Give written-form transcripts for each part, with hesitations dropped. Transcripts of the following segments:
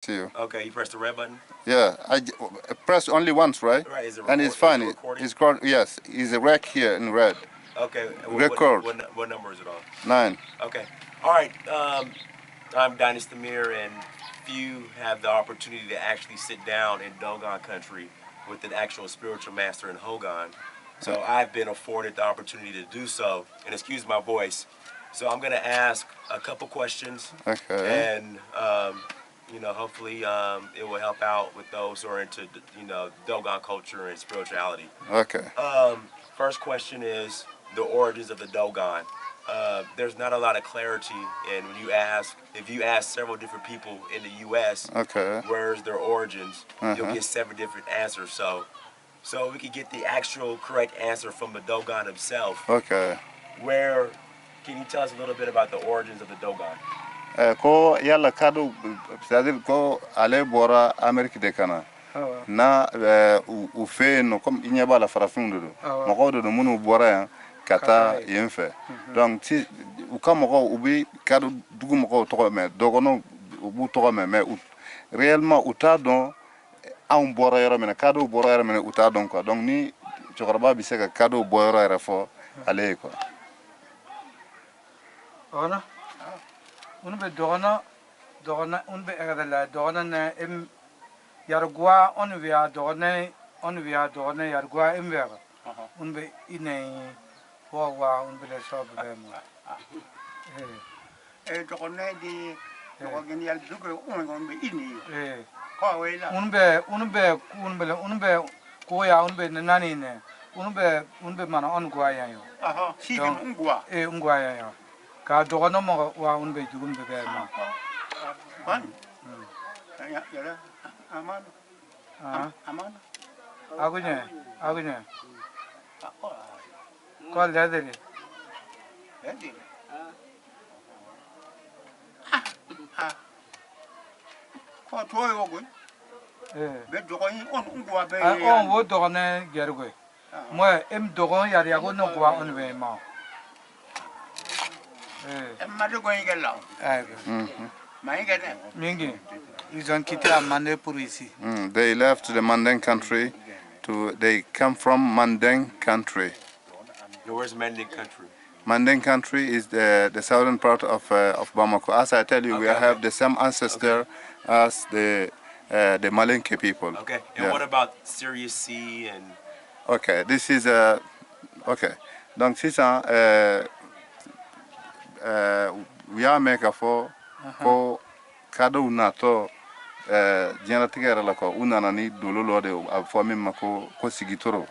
to you. Okay, you press the red button? Yeah, I press only once, right? Right, is it and it's fine. It's called, yes, it's a rec here in red. Okay, Record. what number is it on? 9. Okay, all right. I'm Dynasty Mir, and few have the opportunity to actually sit down in Dogon country with an actual spiritual master in Hogon. So I've been afforded the opportunity to do so, and excuse my voice. So I'm going to ask a couple questions, and hopefully it will help out with those who are into Dogon culture and spirituality. Okay. First question is the origins of the Dogon. There's not a lot of clarity, and if you ask several different people in the U.S. Where's their origins, you'll get 7 different answers. So we could get the actual correct answer from the Dogon himself. Can you tell us a little bit about the origins of the Dogon? Ko yalla kadu, c'est-à-dire ko ale bora Amerique de kana. Na u fe no comme il n'y a pas la farafin de mako de munu bora ya kata yenfe. Donc si u ka mako ubi kadu dugu mako to me dogono ubu to me réellement uta don an bora yoro mena kadu bora yoro mena uta don quoi. Donc ni chokorba bi se ka kadu bora yoro fo ale quoi. Ona unbe dogona unbe egala dogona na em yargwa onvia dogona yargwa emvega unbe ine wa unbe le sob bemo dogona di dogona yal dugo unbe ini unbe ko ya unbe nani ne unbe mana on gwa ya yo si ungwa ungwa ya yo ka dogona mo wa unbe jugum be ma ya amma agunye ko ladere ko toyo go be dogon on ungwa be on wo dogona gergo mo em dogon yar ya go no gwa on be ma ma dogon yela mingi ils ont quitté la Mandé pour ici. They left the Manding country they come from Manding country. Where's Manding country? Manding country is the southern part of Bamako. As I tell you, we have the same ancestor as the Malinke people. Okay. And what about Sirius C and? Okay, this is okay. Donc c'est ça. We are making for kado nato dianatigara la ko unana ni dololo de fo même ko sigitoro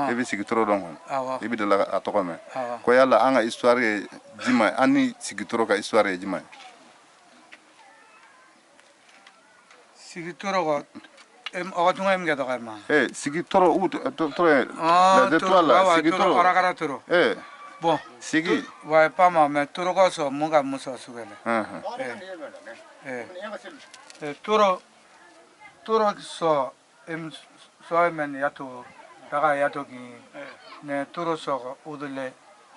ebi sigitoro don ebi de la atokome ko yalla anga histoire jima ani sigitoro ka histoire jima sigitoro ko em ogatunga em gado karma sigitoro u to la de toi la sigitoro arakara toro bon sigi ouais pas mal mais toro ko so munga muso sugele toro so em so men yato daga yato ki ne toro so udule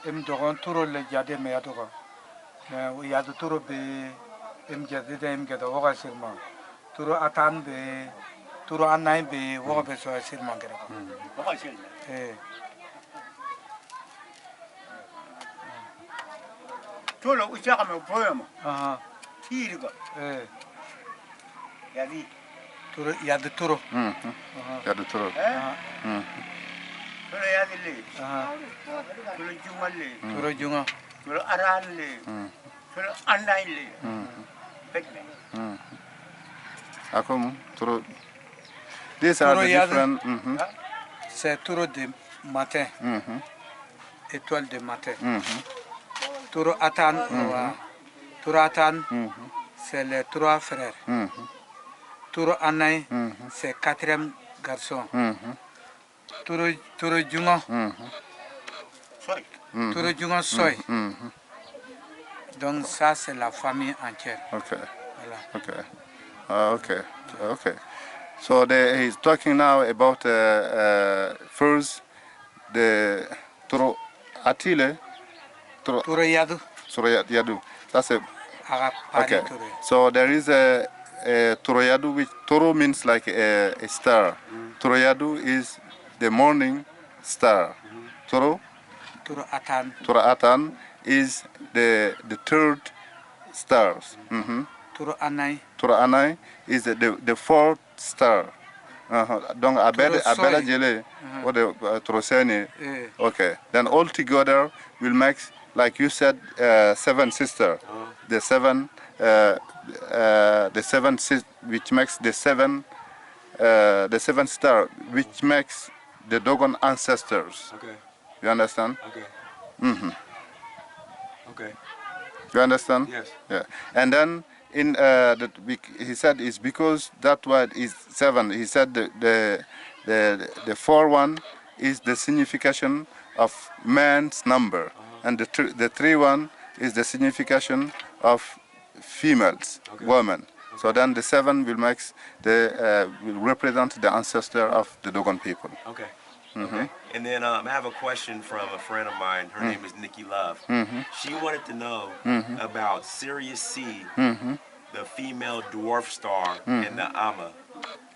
em dogon toro le jade me yato ko ne yato toro be em jade de em gado waga sirma toro atan be toro anai be waga be so sirma gere ko waga sir toro ushaka me poema tirigo yadi toro yadi toro yadi toro toro yadi le toro junga le toro junga toro aran le toro andai le pekne akom toro these are the different c'est toro de matin étoile de matin toro atan toro atan c'est les 3 frères. Toro Anay, c'est 4e garçon. Toro Junga, Toro Junga Soy. Donc ça, c'est la famille entière. Okay. So he's talking now about first the Toro Atile. Toro Yadu. That's a okay. So there is a Toroyadu, which Toro means like a star. Toroyadu is the morning star. Toro Atan is the third stars. Turo Anai is the fourth star. Donc abeda jele or the Toroseni. Okay. Then all together will make, like you said, 7 sisters. The seven which makes the seven star, which makes the Dogon ancestors. Okay. You understand? Okay. Okay. You understand? Yes. Yeah. And then in he said it's because that word is 7. He said the 4 one is the signification of man's number, and the 3 one is the signification of females, women. So then the 7 will make will represent the ancestor of the Dogon people. Okay. Okay. And then I have a question from a friend of mine. Her name is Nikki Love. She wanted to know about Sirius C, the female dwarf star, and the amma.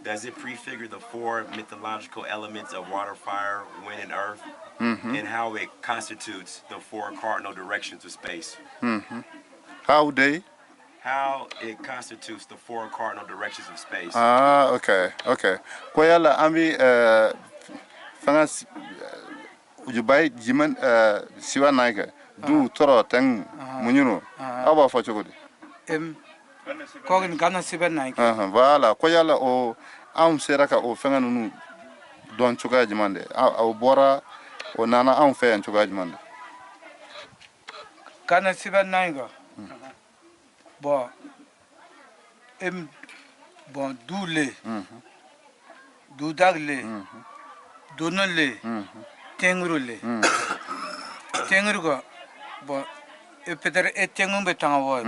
Does it prefigure the 4 mythological elements of water, fire, wind, and earth, and how it constitutes the 4 cardinal directions of space? How it constitutes the 4 cardinal directions of space. Okay. Koyala ami fangas ujubai jiman siwa naika du toro teng munyuno aba fa chogodi kogin gana siba naika voilà koyala o am seraka o fanga nunu don chuga jimande o bora o nana am fe en chuga jimande gana siba naika bo bon doule dudagle donole tengrule tengrugo bo peut-être tengum betanga wo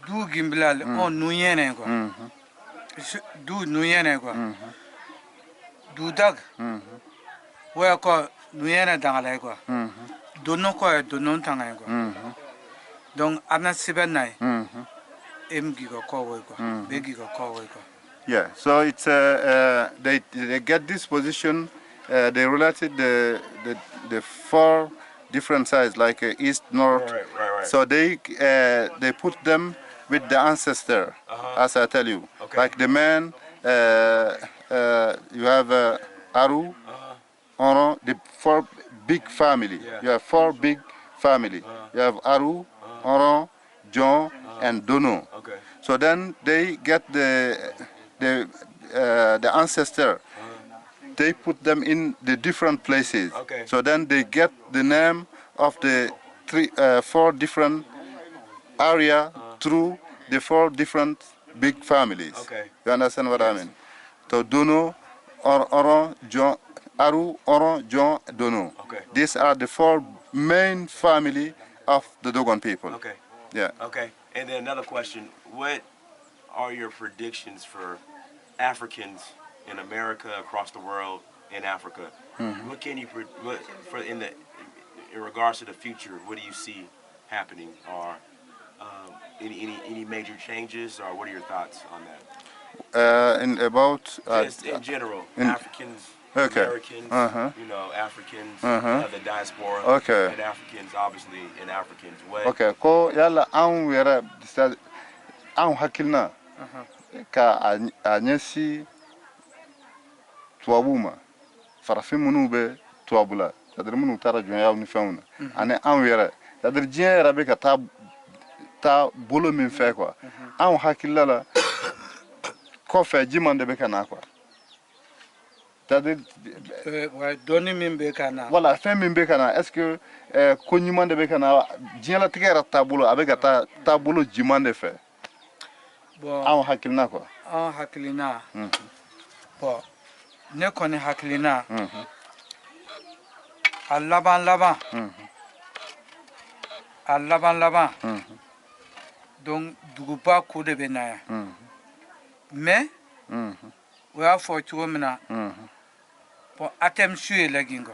du gimblal on nuyene ko du nuyene ko dudag wa ko nuyene dangale ko dono ko donon tanga ko donc ana sibenay emgi ko ko ko begi ko ko. Yeah, so it's they get this position. They related the 4 different sides, like east, north. Right. So they put them with the ancestor, as I tell you. Okay. Like the man, you have Aru, Oro, the 4 big family. Yeah. You have 4 big family. You have Aru, Oro, John, and Dono. Okay. So then they get the ancestor. They put them in the different places. Okay. So then they get the name of the 4 different area through the 4 different big families. Okay. You understand what I mean? So Dono, Oro, John, Aru, Oro, John, Dono. Okay. These are the 4 main family of the Dogon people. Okay. Yeah. Okay. And then another question: what are your predictions for Africans in America, across the world, in Africa? What can you in regards to the future? What do you see happening, or any major changes, or what are your thoughts on that? Just in general, Africans, okay. Americans, Africans of the diaspora, Okay. and Africans, obviously, and Africans. What? Okay. Ko yalla an wera an hakilna ka anyesi tuabuma farafin munu be tuabula c'est-à-dire munu tara jonya yaw ni fewna ane an wera c'est-à-dire jien rabe ka ta bolo min fe quoi an hakilla la ko fe jimande be kana quoi c'est-à-dire doni min be kana voilà fin min be kana est-ce que ko nyimande be kana jien la tigera ta bolo avec ta bolo jimande fe bon an hakilna quoi an hakilina bon ne koni hakilina a laban donc duguba ko de be na mais o y'a fɔ cogo min na bon atem suye la gingo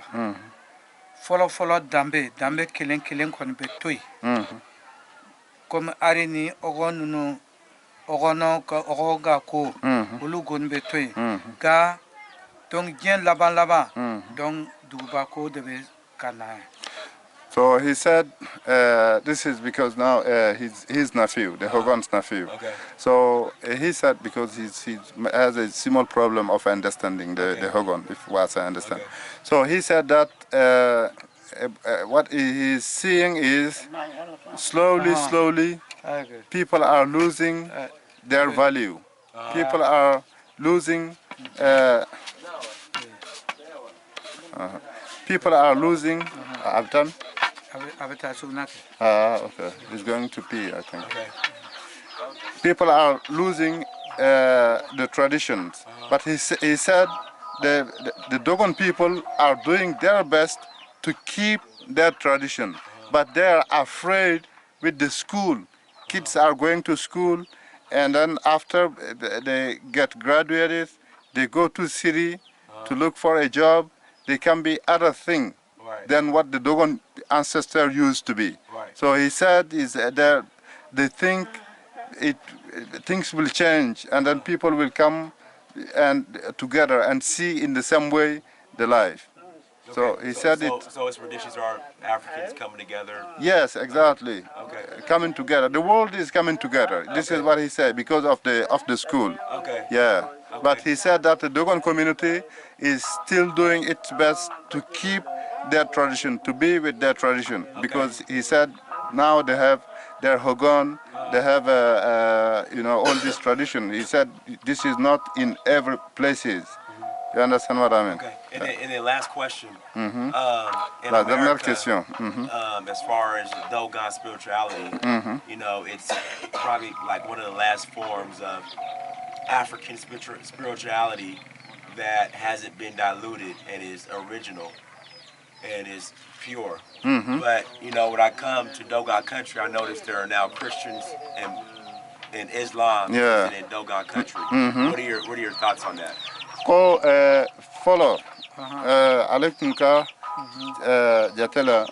fɔlɔ dambe kelen kɔni bɛ to yen comme ari ni Hogon ninnu ogono ka ogoga ko ulu gon betwe ga donc gen laba donc duba ko de be kana. So he said, this is because now his nephew, the Hogon's nephew. Okay. So he said because he has a small problem of understanding the Hogon, if what I understand. Okay. So he said that what he is seeing is slowly, people are losing their value. People are losing. People are losing. I've done. Okay. He's going to pee, I think. Okay. People are losing the traditions. But he said the Dogon people are doing their best to keep their tradition. But they are afraid with the school. Kids are going to school, and then after they get graduated, they go to city to look for a job. They can be other thing than what the Dogon ancestor used to be. Right. So he said is that they think things will change, and then people will come and together and see in the same way the life. Okay. So he said So his traditions are Africans coming together. Yes, exactly. Okay. Coming together. The world is coming together. This is what he said because of the school. Okay. Yeah. Okay. But he said that the Dogon community is still doing its best to keep their tradition, to be with their tradition, because he said now they have their Hogon, they have all this tradition. He said this is not in every places. You understand what I mean? Okay. And then last question. In La dernière America, question. as far as Dogon spirituality, it's probably like one of the last forms of African spirituality that hasn't been diluted and is original and is pure. But when I come to Dogon country, I notice there are now Christians and Islam in Dogon country. What are your thoughts on that? Ko follow alekun ka jatela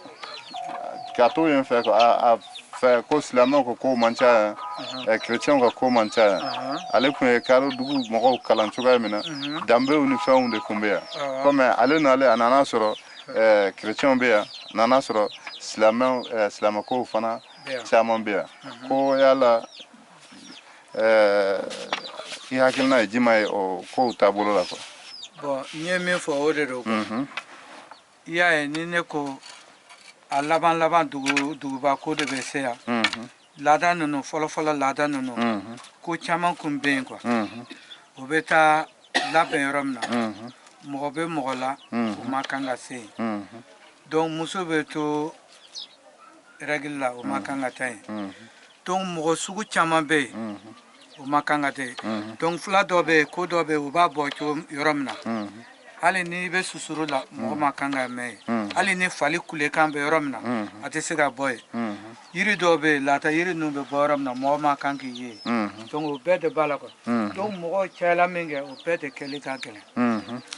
kato yen fe ko a fe ko silamɛ ko mancha chrétien ko mancha alekun e karo dugu mɔgɔw kalan cogoya min na danbew ni fɛnw de kun bɛ yan comme ale nale a nana sɔrɔ chrétien bɛ yan nana sɔrɔ silamɛkow fana caman bɛ yan ko yala I hakilina ye jima ye o kow taabolo la quoi. Bon n ye min fɔ o de do i y'a ye ni ne ko a laban duguba ko de bɛ se yan laada ninnu fɔlɔfɔlɔ laada ninnu ko caman kun bɛ yen quoi o bɛ taa labɛn yɔrɔ min na mɔgɔ bɛ mɔgɔ la o ma kan ka se yen donc muso bɛ to règle la o ma kan ka taa yen donc mɔgɔ sugu caman bɛ yen o ma kan ka taa donc fila dɔ bɛ yen ko dɔ bɛ yen o b'a bɔ cogo yɔrɔ min na hali ni bɛ susuru la mɔgɔ ma kan ka mɛn yen hali ni fali kulekan bɛ yɔrɔ min na a tɛ se ka bɔ yen yiri dɔw bɛ yen laata yiri ninnu bɛ bɔ yɔrɔ min na mɔgɔ ma kan k'i ye donc o bɛɛ de b'a la quoi donc mɔgɔw cayala min kɛ o bɛɛ de kɛli ka gɛlɛn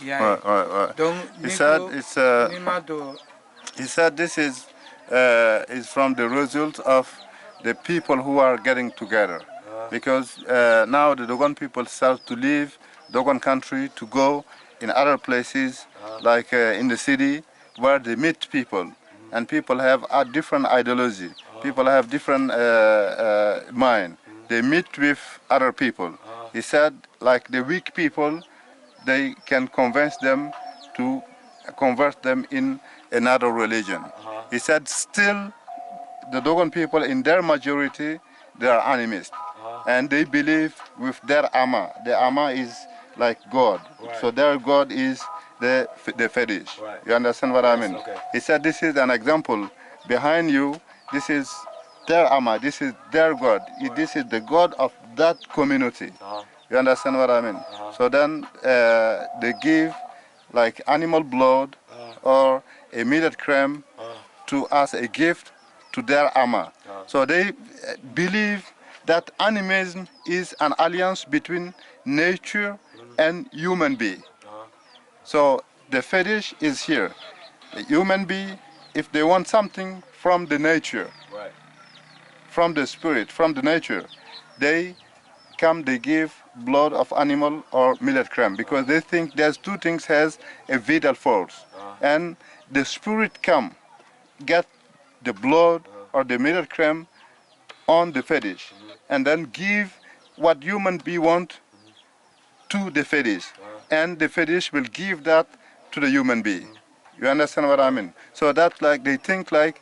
i y'a ye donc n'i ma don. He said this is from the result of the people who are getting together. Because now the Dogon people start to leave Dogon country to go in other places, like in the city, where they meet people. And people have a different ideology. People have different mind. They meet with other people. He said, like the weak people, they can convince them to convert them in another religion. He said, still, the Dogon people, in their majority, they are animists. And they believe with their amma. The amma is like God. So their God is the fetish. You understand what I mean? Okay. He said this is an example. Behind you, this is their amma. This is their God. This is the God of that community. You understand what I mean? So then they give like animal blood or a meat cream to as a gift to their amma. So they believe that animism is an alliance between nature and human being. So the fetish is here. The human being, if they want something from the nature, from the spirit, from the nature, they come, they give blood of animal or millet crumb because they think there's two things has a vital force. And the spirit come, get the blood or the millet crumb on the fetish, and then give what human being want to the fetish, and the fetish will give that to the human being. You understand what I mean? So that's like they think like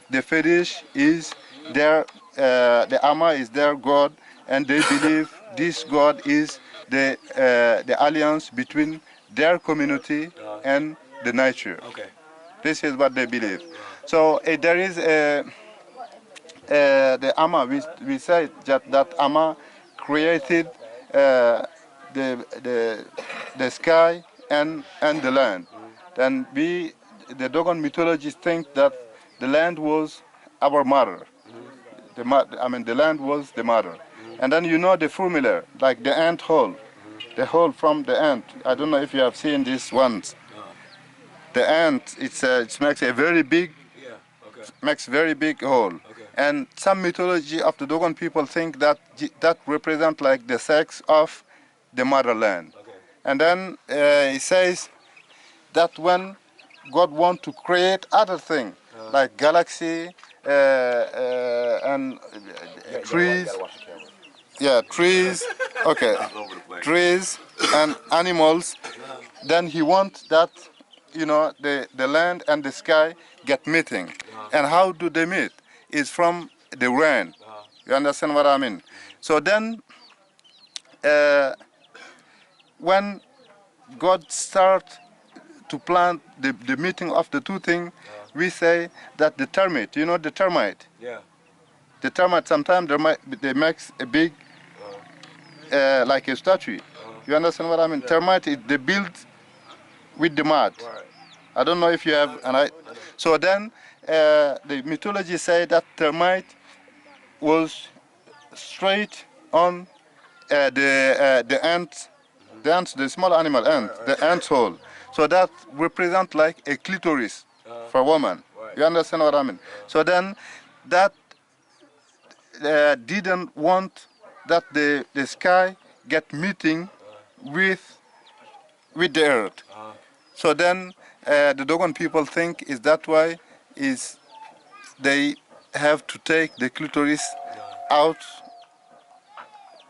the fetish is their, the amma is their god, and they believe this god is the alliance between their community and the nature. Okay. This is what they believe. So there is the amma. We say that amma created the sky and the land. Then the Dogon mythologists think that the land was our mother. The land was the mother. And then you know the formula, like the ant hole, the hole from the ant. I don't know if you have seen this once. The ant, it makes a very big, makes very big hole. And some mythology of the Dogon people think that that represents like the sex of the motherland. And then he says that when God wants to create other things, like galaxy and trees, trees, trees and animals, then he wants that, you know, the land and the sky get meeting. And how do they meet? It's from the rain. You understand what I mean? So then, when God starts to plan the meeting of the two things, we say that the termite, you know the termite? Yeah. The termite, sometimes they make a big, like a statue. You understand what I mean? Termite, they build with the mud. I don't know if you have, so then the mythology say that termite was straight on the ant, the small animal ant, the ant's hole. So that represents like a clitoris for a woman. You understand what I mean? So then that didn't want that the sky get meeting with the earth. So then the Dogon people think is that why is they have to take the clitoris out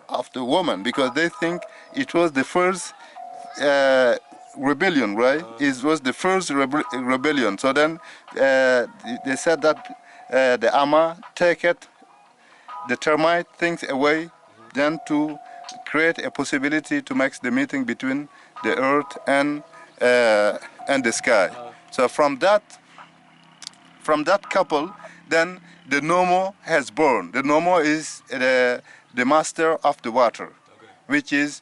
of the woman, because they think it was the first rebellion, right? It was the first rebellion. So then they said that the amma take it, the termite things away, then to create a possibility to make the meeting between the earth and the sky. So from that couple, then the Nomo has born. The Nomo is the master of the water, which is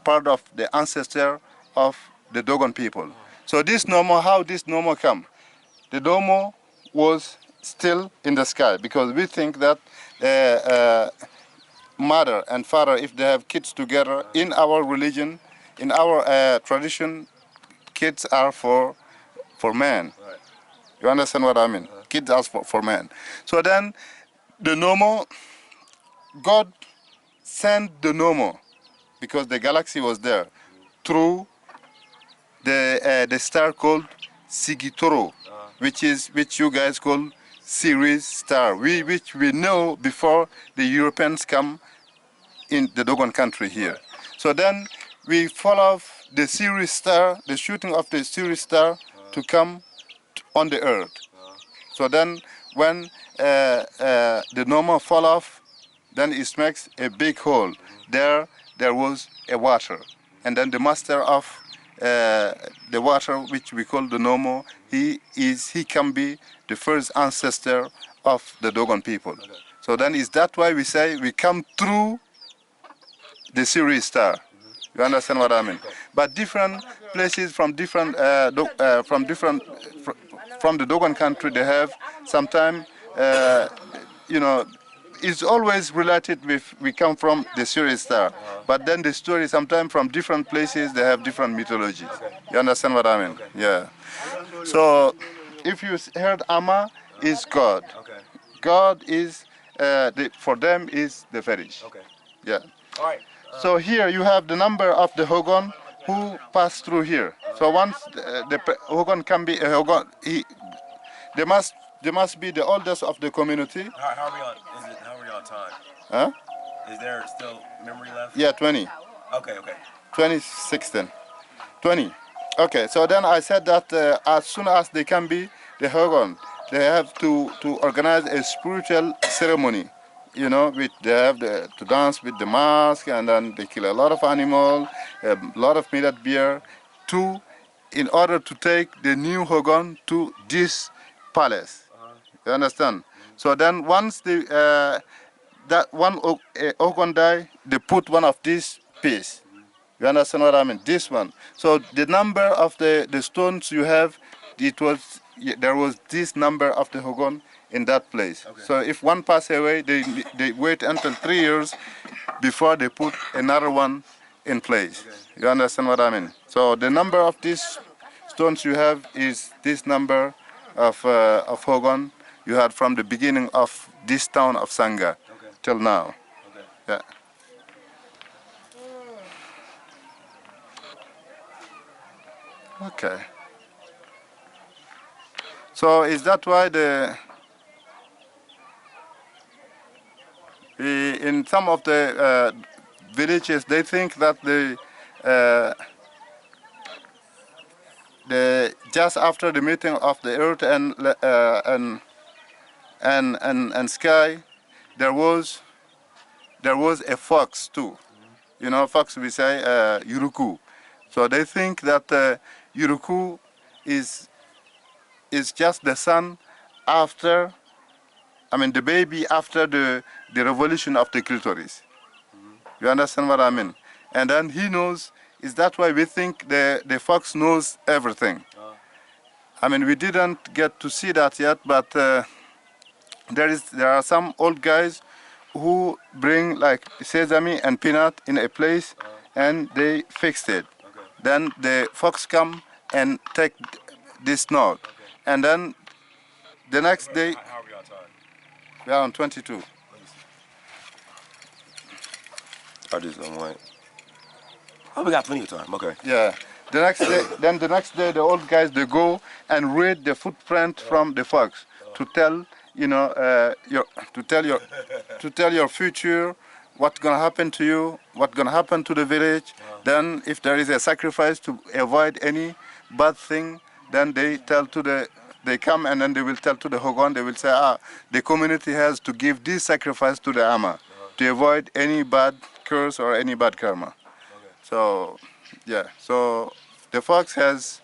part of the ancestor of the Dogon people. So this Nomo, how this Nomo come? The Nomo was still in the sky, because we think that mother and father, if they have kids together, in our religion, in our tradition, kids are for men. You understand what I mean? Kids are for men. So then the Nomo, God sent the Nomo, because the galaxy was there, through the star called Sigitoro, which you guys call Sirius star, which we know before the Europeans come in the Dogon country here. So then we follow the Sirius star, the shooting of the Sirius star to come on the earth. So then when the Nomo fall off, then it makes a big hole. There was a water. And then the master of the water, which we call the Nomo, he can be the first ancestor of the Dogon people. So then is that why we say we come through the Sirius star. You understand what I mean? But different places from different from the Dogon country, they have sometimes, you know, it's always related with we come from the Sirius star. But then the story sometimes from different places, they have different mythologies. You understand what I mean? Yeah. So if you heard Amma is God. God is for them is the village. Okay. Yeah. All right. So here you have the number of the Hogon who passed through here. So once the Hogon can be a Hogon, they must be the oldest of the community. How are we on? How are we on time? Huh? Is there still memory left? Yeah, 20. Okay. 2016. 20. Okay, so then I said that as soon as they can be the Hogon, they have to organize a spiritual ceremony. You know, they have to dance with the mask, and then they kill a lot of animal, a lot of meat and beer, in order to take the new Hogon to this palace. You understand? So then once that one Hogon die, they put one of these piece. You understand what I mean? This one. So the number of the stones you have, there was this number of the Hogon in that place. Okay. So if one pass away, they wait until 3 years before they put another one in place. Okay. You understand what I mean? So the number of these stones you have is this number of Hogon you had from the beginning of this town of Sanga till now. Okay. Yeah. Okay. So is that why in some of the villages they think that just after the meeting of the earth and sky, there was a fox too. You know, fox we say yuruku. So they think that yuruku is just the son after, the baby after the revolution of the clitoris. You understand what I mean? And then he knows. Is that why we think the fox knows everything? We didn't get to see that yet, but there are some old guys who bring like sesame and peanut in a place, and they fixed it. Okay. Then the fox come and take this note, and then the next day. How are we on time? We are on 22. I just don't want. Oh, we got plenty of time. Okay. Yeah. The next day, the old guys they go and read the footprint from the fox to tell your future, what's gonna happen to you, what's gonna happen to the village. Then, if there is a sacrifice to avoid any bad thing, then they come and then they will tell to the Hogon. They will say, the community has to give this sacrifice to the amma to avoid any bad curse or any bad karma. So, yeah. So the fox has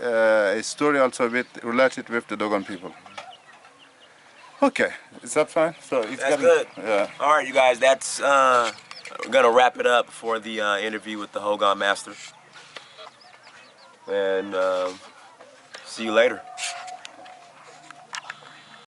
a story also related with the Dogon people. Okay, is that fine? So that's good. Yeah. All right, you guys. That's we're gonna wrap it up for the interview with the Hogon master, and see you later.